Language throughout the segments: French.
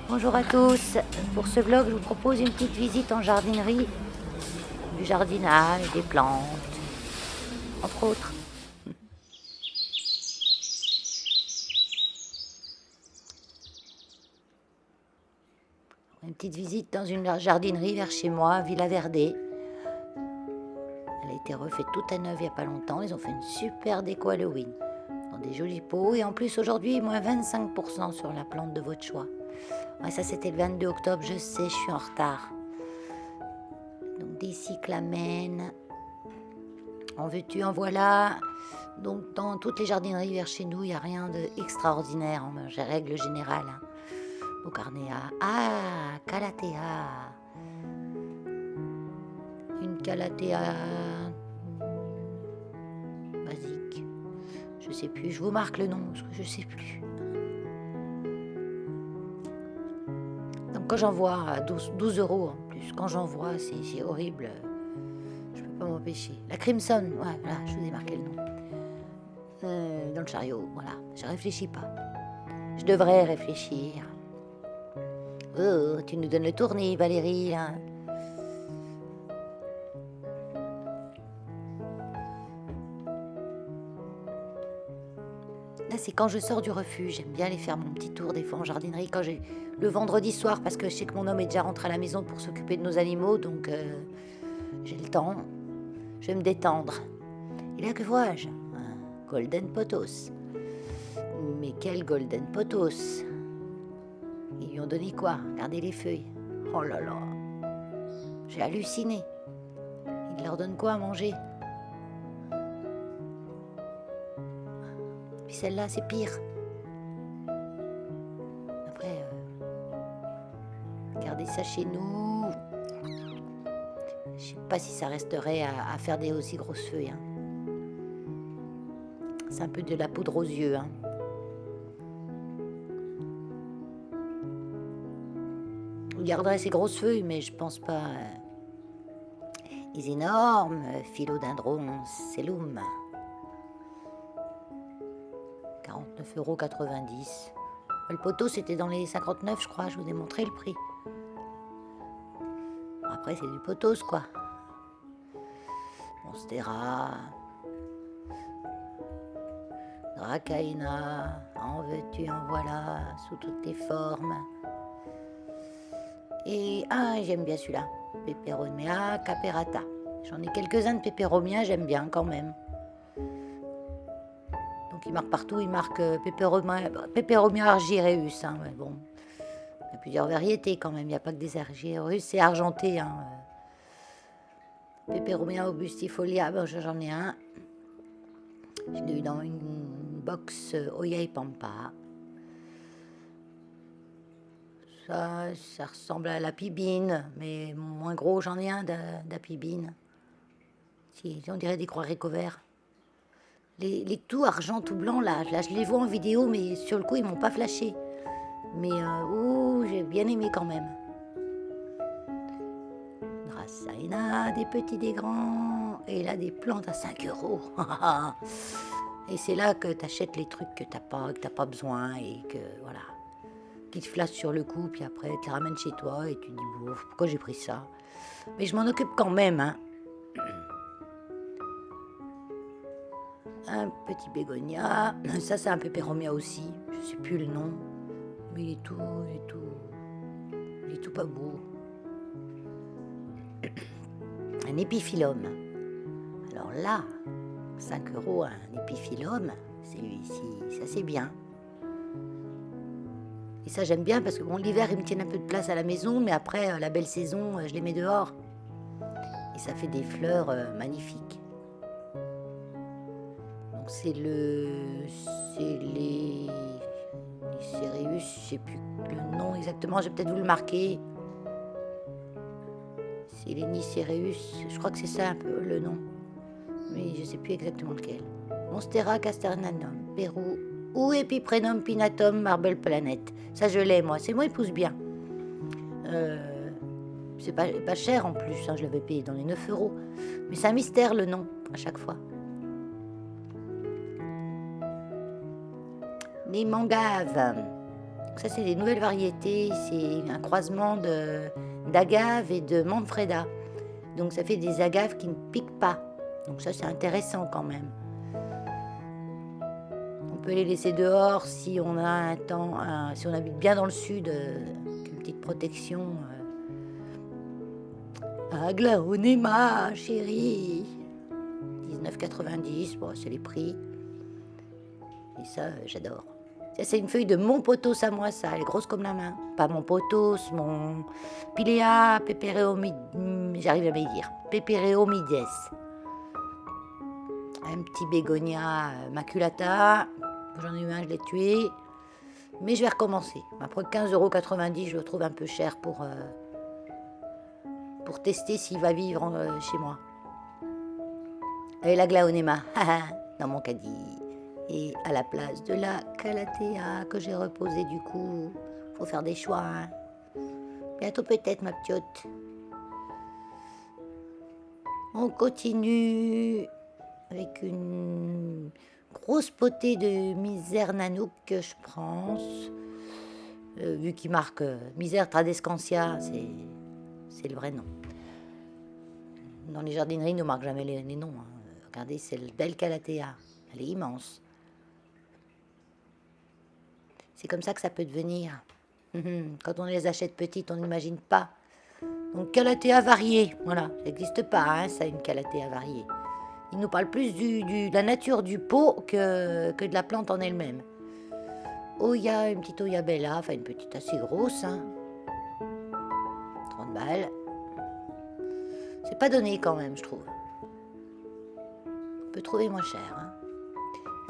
Bonjour à tous. Pour ce vlog, je vous propose une petite visite en jardinerie, du jardinage, des plantes, entre autres. Une petite visite dans une jardinerie vers chez moi, Villa Verde. Elle a été refaite toute à neuve il n'y a pas longtemps. Ils ont fait une super déco Halloween, dans des jolis pots. Et en plus, aujourd'hui, moins 25% sur la plante de votre choix. Ouais, ça, c'était le 22 octobre, je sais, je suis en retard. Donc, des cyclamènes. En veux-tu, en voilà. Donc, dans toutes les jardineries vers chez nous, il n'y a rien d'extraordinaire, en règle générale. Boucarnéa. Ah, Calathea. Une Calathea basique. Je sais plus. Je vous marque le nom parce que je sais plus. Donc, quand j'en vois à 12 euros en plus, quand j'en vois, c'est horrible. Je peux pas m'empêcher. La Crimson, ouais, voilà, je vous ai marqué le nom. Dans le chariot, voilà. Je réfléchis pas. Je devrais réfléchir. Oh, tu nous donnes le tournis, Valérie, là. Là, c'est quand je sors du refuge. J'aime bien aller faire mon petit tour des fois en jardinerie quand j'ai le vendredi soir, parce que je sais que mon homme est déjà rentré à la maison pour s'occuper de nos animaux, donc j'ai le temps. Je vais me détendre. Et là, que vois-je? Un Golden Pothos. Mais quel Golden Pothos! Ils lui ont donné quoi? Regardez les feuilles. Oh là là! J'ai halluciné. Ils leur donnent quoi à manger? Puis celle-là, c'est pire. Après, garder ça chez nous, je sais pas si ça resterait à faire des aussi grosses feuilles. Hein. C'est un peu de la poudre aux yeux. Hein. On garderait ces grosses feuilles, mais je pense pas. Les énormes philodendrons Cellum. 49,90 €. Le poteau, c'était dans les 59, je crois. Je vous ai montré le prix. Après, c'est du potos, quoi. Monstera. Dracaena. En veux-tu, en voilà. Sous toutes les formes. Et j'aime bien celui-là. Peperomia caperata. J'en ai quelques-uns de Peperomia, j'aime bien quand même. Donc il marque partout, il marque Peperomia argyreus. Hein, mais bon, il y a plusieurs variétés quand même, il n'y a pas que des argyreus, c'est argenté. Hein. Peperomia augustifolia, bon, j'en ai un. Je l'ai eu dans une box Oya et Pampa. Ça ressemble à la pibine, mais moins gros, j'en ai un d'apibine. Si, on dirait des croix verts. Les tout argent, tout blanc, là, je les vois en vidéo, mais sur le coup, ils m'ont pas flashé. Mais, j'ai bien aimé quand même. Dracaena, des petits, des grands. Et là, des plantes à 5 €. Et c'est là que t'achètes les trucs que t'as pas besoin et que, voilà, qui te flashent sur le coup, puis après, tu les ramènes chez toi et tu te dis, bouf, pourquoi j'ai pris ça? Mais je m'en occupe quand même, hein. Un petit bégonia, ça c'est un pépéromia aussi, je sais plus le nom, mais il est tout pas beau. Un épiphyllum. Alors là, 5 € un épiphyllum, ça c'est bien. Et ça j'aime bien parce que bon, l'hiver ils me tiennent un peu de place à la maison, mais après la belle saison, je les mets dehors. Et ça fait des fleurs magnifiques. Donc c'est les Céréus, je sais plus le nom exactement, je vais peut-être vous le marquer. C'est les Nicéréus, je crois que c'est ça un peu le nom, mais je sais plus exactement lequel. Monstera casternanum, Pérou, ou Epiprenum pinatum marble planet. Ça je l'ai moi, il pousse bien. C'est pas cher en plus, hein, je l'avais payé dans les 9 €. Mais c'est un mystère le nom à chaque fois. Les mangaves. Ça, c'est des nouvelles variétés. C'est un croisement d'agave et de manfreda. Donc, ça fait des agaves qui ne piquent pas. Donc, ça, c'est intéressant quand même. On peut les laisser dehors si on a un temps, si on habite bien dans le sud, avec une petite protection. Aglaonema, chérie. 19,90, bon, c'est les prix. Et ça, j'adore. Ça, c'est une feuille de mon potos à moi, ça. Elle est grosse comme la main. Pas mon potos, mon Pilea pepereomides. J'arrive à me dire. Pepereomides. Un petit bégonia maculata. J'en ai eu un, je l'ai tué. Mais je vais recommencer. Après 15,90 €, je le trouve un peu cher pour tester s'il va vivre chez moi. Et la glaonema, dans mon caddie. Et à la place de la calathea que j'ai reposée du coup. Faut faire des choix. Hein. Bientôt peut-être, ma p'tiote. On continue avec une grosse potée de misère nanook que je pense. Vu qu'il marque misère tradescantia, c'est le vrai nom. Dans les jardineries, ils ne marquent jamais les noms. Hein. Regardez, c'est le belle calathea. Elle est immense. C'est comme ça que ça peut devenir. Quand on les achète petites, on n'imagine pas. Donc, calathea variée. Voilà, ça n'existe pas, hein, ça, une calathea variée. Il nous parle plus de la nature du pot que de la plante en elle-même. Oya, une petite Oya Bella, enfin une petite assez grosse. Hein. 30 balles. C'est pas donné quand même, je trouve. On peut trouver moins cher. Hein.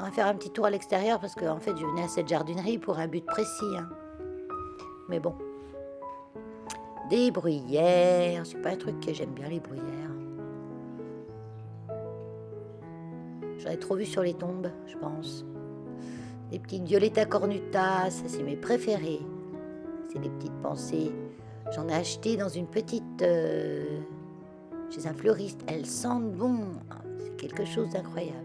On va faire un petit tour à l'extérieur parce qu'en fait, je venais à cette jardinerie pour un but précis. Hein. Mais bon. Des bruyères. C'est pas un truc que j'aime bien, les bruyères. J'en ai trop vu sur les tombes, je pense. Les petites Violetta cornuta, ça c'est mes préférés. C'est des petites pensées. J'en ai acheté dans une petite... chez un fleuriste. Elles sentent bon. C'est quelque chose d'incroyable.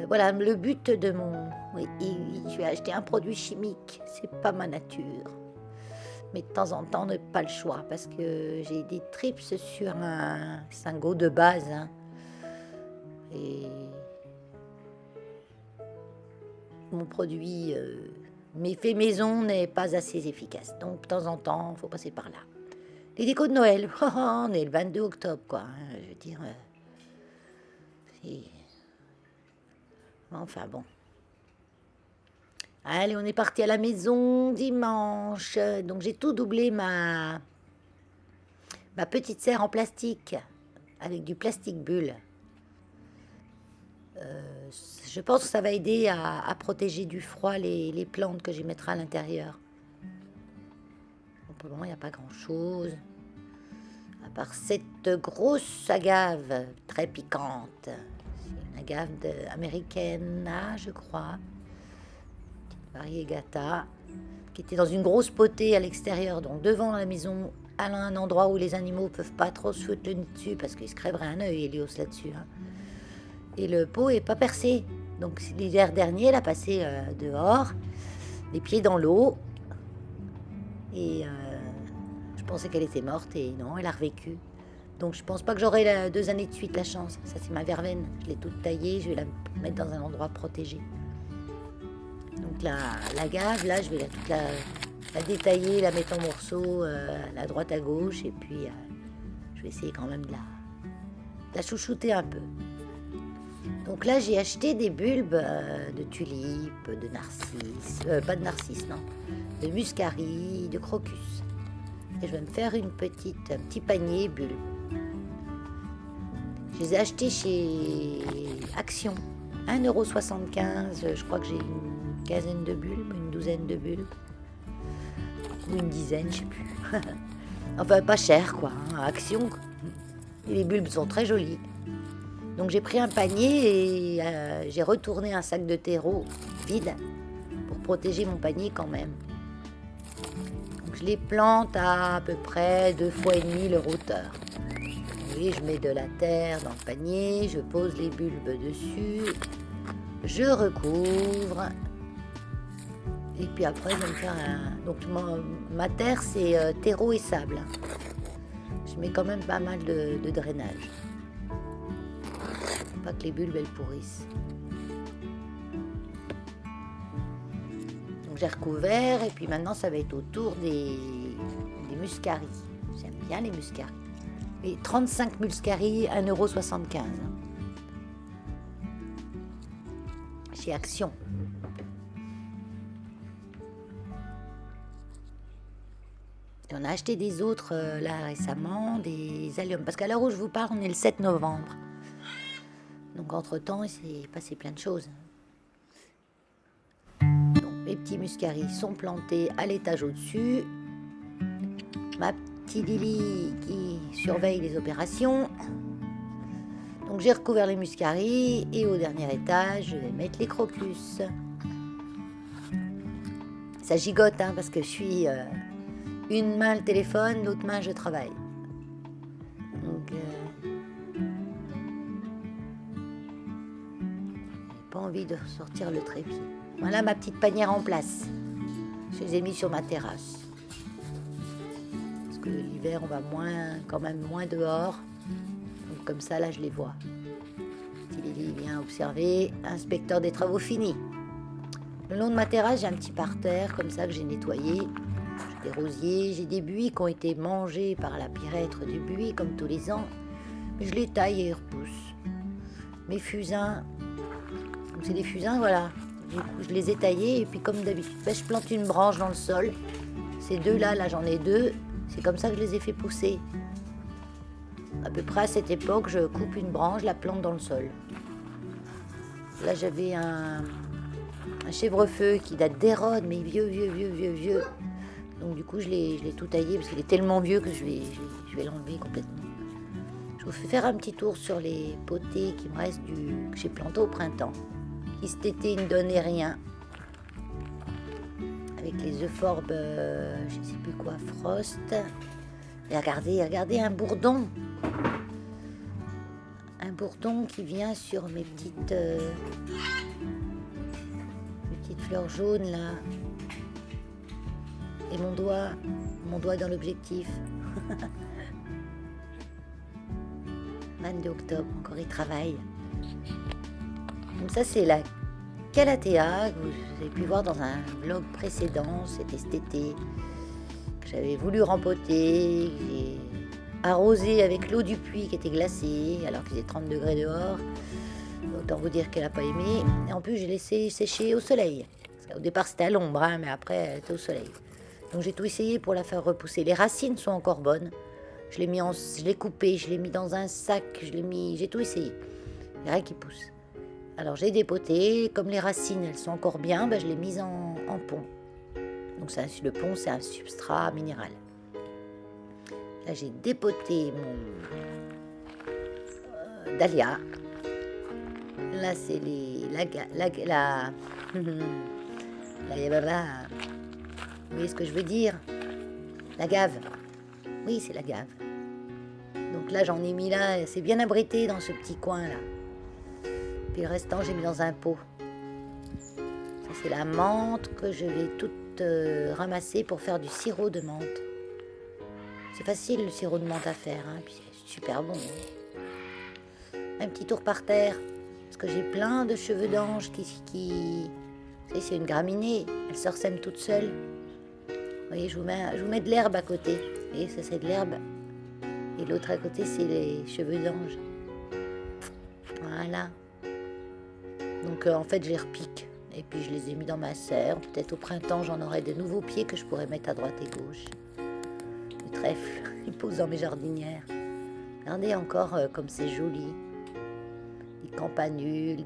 Voilà, le but de mon... Oui, je vais acheter un produit chimique. C'est pas ma nature. Mais de temps en temps, on n'a pas le choix. Parce que j'ai des trips sur un Cingo de base. Hein. Et... mon produit fait maison n'est pas assez efficace. Donc, de temps en temps, il faut passer par là. Les décos de Noël. On est le 22 octobre, quoi. Hein, je veux dire... Enfin bon. Allez, on est parti à la maison dimanche. Donc j'ai tout doublé ma petite serre en plastique avec du plastique bulle. Je pense que ça va aider à protéger du froid les plantes que je mettrai à l'intérieur. Pour le moment, il n'y a pas grand-chose. À part cette grosse agave très piquante. Agave américaine, je crois, variegata, qui était dans une grosse potée à l'extérieur, donc devant la maison, à un endroit où les animaux ne peuvent pas trop se foutre le nez dessus, parce qu'ils se crèveraient un œil, Hélios, là-dessus. Hein. Et le pot n'est pas percé. Donc l'hiver dernier, elle a passé dehors, les pieds dans l'eau, et je pensais qu'elle était morte, et non, elle a revécu. Donc je pense pas que j'aurai 2 années de suite la chance. Ça c'est ma verveine, je l'ai toute taillée, je vais la mettre dans un endroit protégé. Donc la gave, là je vais la détailler, la mettre en morceaux, à droite à gauche, et puis je vais essayer quand même de la chouchouter un peu. Donc là j'ai acheté des bulbes de tulipes, de narcisses, pas de narcisses non, de muscari, de crocus. Et je vais me faire un petit panier bulbes. Je les ai achetés chez Action, 1,75 €. Je crois que j'ai une quinzaine de bulbes, une douzaine de bulbes. Ou une dizaine, je sais plus. Enfin, pas cher, quoi. Hein, Action. Et les bulbes sont très jolis. Donc j'ai pris un panier et j'ai retourné un sac de terreau vide pour protéger mon panier quand même. Donc je les plante à peu près 2,5 fois leur hauteur. Et je mets de la terre dans le panier, je pose les bulbes dessus, je recouvre Et puis après, je vais me faire un... Donc ma terre, c'est terreau et sable. Je mets quand même pas mal de drainage. Faut pas que les bulbes, elles pourrissent. Donc j'ai recouvert et puis maintenant, ça va être autour des muscaries. J'aime bien les muscaries. Et 35 muscaries, 1,75 €. Chez Action. Et on a acheté des autres là récemment, des alliums. Parce qu'à l'heure où je vous parle, on est le 7 novembre. Donc entre-temps, il s'est passé plein de choses. Donc mes petits muscaries sont plantés à l'étage au-dessus. Ma petite Lily qui surveille les opérations. Donc j'ai recouvert les muscaries et au dernier étage, je vais mettre les crocus. Ça gigote hein, parce que je suis une main le téléphone, l'autre main je travaille. Donc j'ai pas envie de sortir le trépied. Voilà ma petite panière en place. Je les ai mis sur ma terrasse. Parce que l'hiver on va quand même moins dehors. Donc comme ça là je les vois. Si Lily vient observer, inspecteur des travaux finis. Le long de ma terrasse, j'ai un petit parterre comme ça que j'ai nettoyé. J'ai des rosiers, j'ai des buis qui ont été mangés par la pirètre du buis comme tous les ans. Mais je les taille et ils repoussent. Mes fusains, donc c'est des fusains, voilà. Du coup, je les ai taillés et puis comme d'habitude, je plante une branche dans le sol. Ces deux-là, là j'en ai deux. C'est comme ça que je les ai fait pousser. À peu près à cette époque, je coupe une branche, je la plante dans le sol. Là j'avais un chèvrefeu qui date d'Hérode, mais vieux. Donc du coup, je l'ai tout taillé parce qu'il est tellement vieux que je vais l'enlever complètement. Je vous fais faire un petit tour sur les potées qui me restent que j'ai planté au printemps, qui cet été ne donnaient rien. Avec les euphorbes, je ne sais plus quoi, Frost. Et regardez un bourdon. Un bourdon qui vient sur mes petites fleurs jaunes là. Et mon doigt dans l'objectif. 22 octobre, encore il travaille. Donc ça c'est la calathea que vous avez pu voir dans un vlog précédent, c'était cet été, que j'avais voulu rempoter, j'ai arrosé avec l'eau du puits qui était glacée, alors qu'il faisait 30 degrés dehors. Autant vous dire qu'elle n'a pas aimé. Et en plus j'ai laissé sécher au soleil. Au départ c'était à l'ombre, hein, mais après elle était au soleil. Donc j'ai tout essayé pour la faire repousser. Les racines sont encore bonnes. Je l'ai coupé, je l'ai mis dans un sac, j'ai tout essayé. Il n'y a rien qui pousse. Alors j'ai dépoté, comme les racines elles sont encore bien, je l'ai mise en pont. Donc le pont c'est un substrat minéral. Là j'ai dépoté mon dahlia. Là c'est vous voyez ce que je veux dire? La gave. Oui, c'est la gave. Donc là, j'en ai mis là, c'est bien abrité dans ce petit coin là. Puis le restant, j'ai mis dans un pot. Ça, c'est la menthe que je vais toute ramasser pour faire du sirop de menthe. C'est facile le sirop de menthe à faire, hein, puis c'est super bon. Hein. Un petit tour par terre, parce que j'ai plein de cheveux d'ange qui... Vous savez, c'est une graminée, elle se ressème toute seule. Vous voyez, je vous mets de l'herbe à côté. Vous voyez, ça c'est de l'herbe. Et l'autre à côté, c'est les cheveux d'ange. Voilà. Donc en fait, je les repique. Et puis je les ai mis dans ma serre. Peut-être au printemps, j'en aurai de nouveaux pieds que je pourrais mettre à droite et gauche. Le trèfle, il pousse dans mes jardinières. Regardez encore comme c'est joli. Des campanules,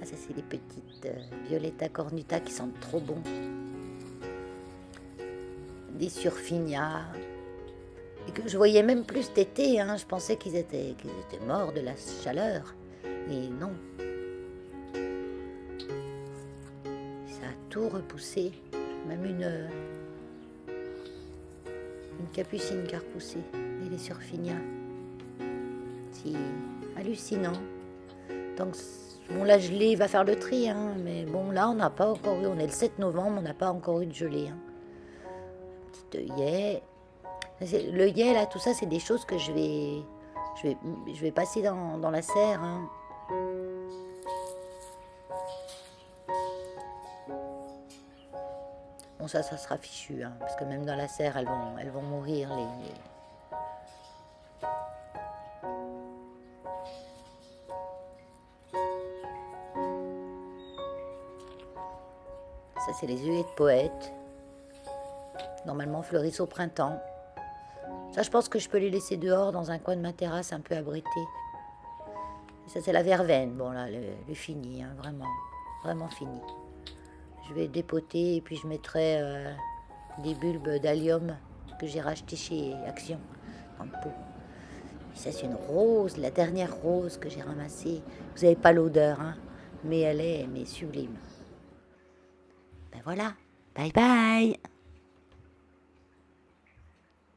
Ah, ça c'est des petites Violetta cornuta qui sentent trop bon. Des surfinias, et que je voyais même plus cet été, hein. Je pensais qu'ils étaient morts de la chaleur, et non. Ça a tout repoussé, même une capucine qui a repoussé, et les surfinias. C'est hallucinant. Donc Bon, la gelée, il va faire le tri, hein, mais bon, là, on n'a pas encore eu, on est le 7 novembre, on n'a pas encore eu de gelée. Hein. Petit œillet. Le œillet, là, tout ça, c'est des choses que je vais passer dans la serre. Hein. Bon, ça sera fichu, hein, parce que même dans la serre, elles vont mourir, Ça, c'est les œillets de poète. Normalement, fleurissent au printemps. Ça, je pense que je peux les laisser dehors dans un coin de ma terrasse un peu abrité. Et ça, c'est la verveine. Bon, là, le fini, hein, vraiment. Vraiment fini. Je vais dépoter et puis je mettrai des bulbes d'allium que j'ai racheté chez Action en pot. Et ça, c'est une rose, la dernière rose que j'ai ramassée. Vous n'avez pas l'odeur, hein, mais elle est sublime. Ben voilà. Bye bye.